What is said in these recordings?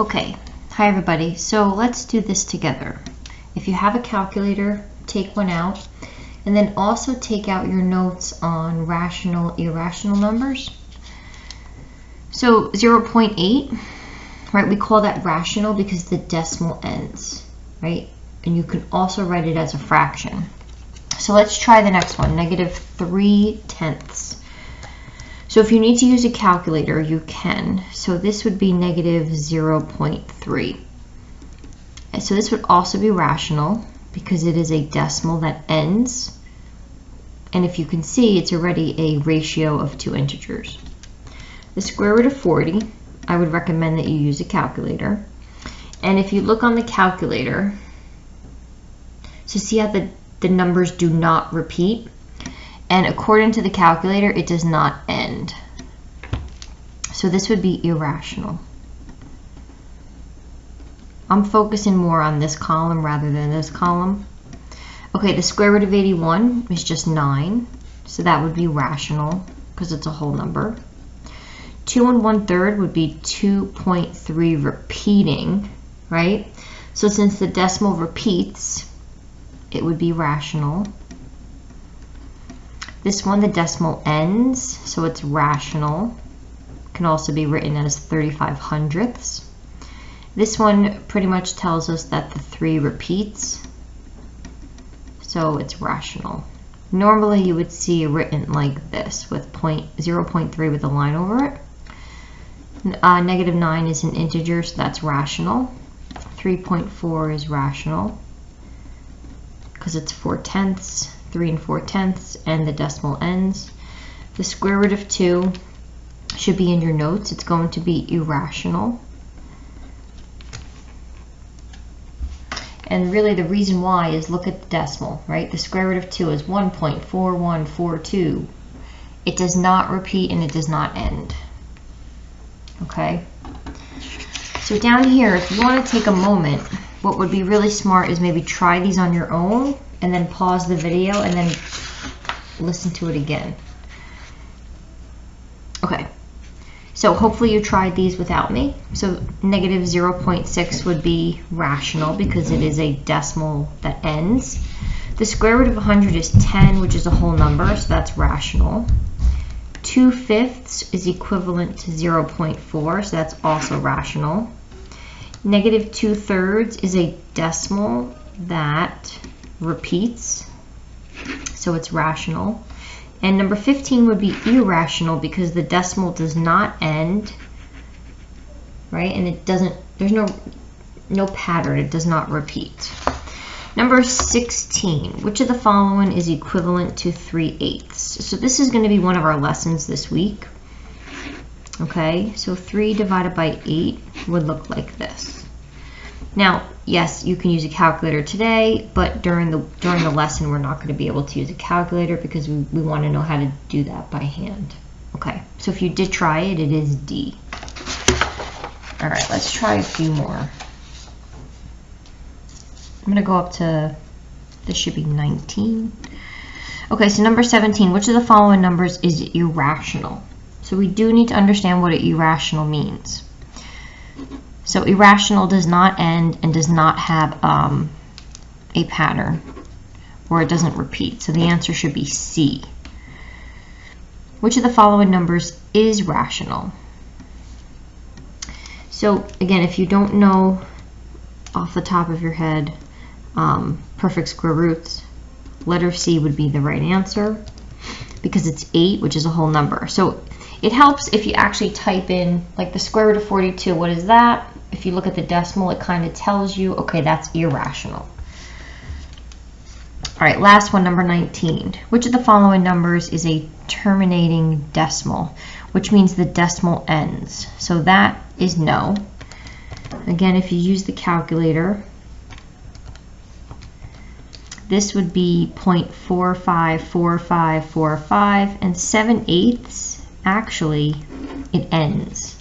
Okay, hi everybody. So let's do this together. If you have a calculator, take one out, and then also take out your notes on rational, irrational numbers. So 0.8, right, we call that rational because the decimal ends, right? And you can also write it as a fraction. So let's try the next one, -3/10. So if you need to use a calculator, you can. So this would be -0.3. And so this would also be rational because it is a decimal that ends. And if you can see, it's already a ratio of two integers. The square root of 40, I would recommend that you use a calculator. And if you look on the calculator, so see how the numbers do not repeat? And according to the calculator, it does not end. So this would be irrational. I'm focusing more on this column rather than this column. Okay, the square root of 81 is just 9. So that would be rational because it's a whole number. 2 1/3 would be 2.3 repeating, right? So since the decimal repeats, it would be rational. This one, the decimal ends, so it's rational. Can also be written as 35/100ths. This one pretty much tells us that the 3 repeats, so it's rational. Normally you would see it written like this with 0.3 with a line over it. -9 is an integer, so that's rational. 3.4 is rational because it's 4/10. 3 4/10, and the decimal ends. The square root of 2 should be in your notes. It's going to be irrational. And really the reason why is look at the decimal, right? The square root of 2 is 1.4142. It does not repeat and it does not end. Okay? So down here, if you want to take a moment, what would be really smart is maybe try these on your own and then pause the video and then listen to it again. Okay, so hopefully you tried these without me. So -0.6 would be rational because it is a decimal that ends. The square root of 100 is 10, which is a whole number, so that's rational. 2/5 is equivalent to 0.4, so that's also rational. -2/3 is a decimal that repeats, so it's rational. And number 15 would be irrational because the decimal does not end, right? And it doesn't, there's no pattern, it does not repeat. Number 16, which of the following is equivalent to 3/8? So this is going to be one of our lessons this week. Okay, so 3 divided by 8 would look like this. Now, yes, you can use a calculator today, but during the lesson, we're not going to be able to use a calculator because we want to know how to do that by hand. Okay, so if you did try it, it is D. All right, let's try a few more. I'm going to go up to, this should be 19. Okay, so number 17, which of the following numbers is irrational? So we do need to understand what irrational means. So irrational does not end and does not have a pattern, or it doesn't repeat. So the answer should be C. Which of the following numbers is rational? So again, if you don't know off the top of your head perfect square roots, letter C would be the right answer because it's 8, which is a whole number. So it helps if you actually type in like the square root of 42, what is that? If you look at the decimal, it kind of tells you, okay, that's irrational. All right, last one, number 19. Which of the following numbers is a terminating decimal, which means the decimal ends? So that is no. Again, if you use the calculator, this would be 0.454545, and 7/8, actually, it ends.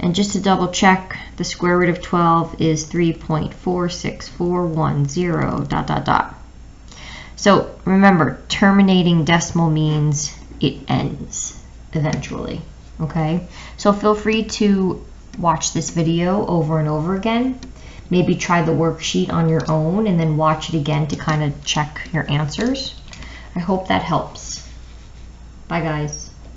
And just to double check, the square root of 12 is 3.46410, ... So remember, terminating decimal means it ends eventually, okay? So feel free to watch this video over and over again. Maybe try the worksheet on your own and then watch it again to kind of check your answers. I hope that helps. Bye guys.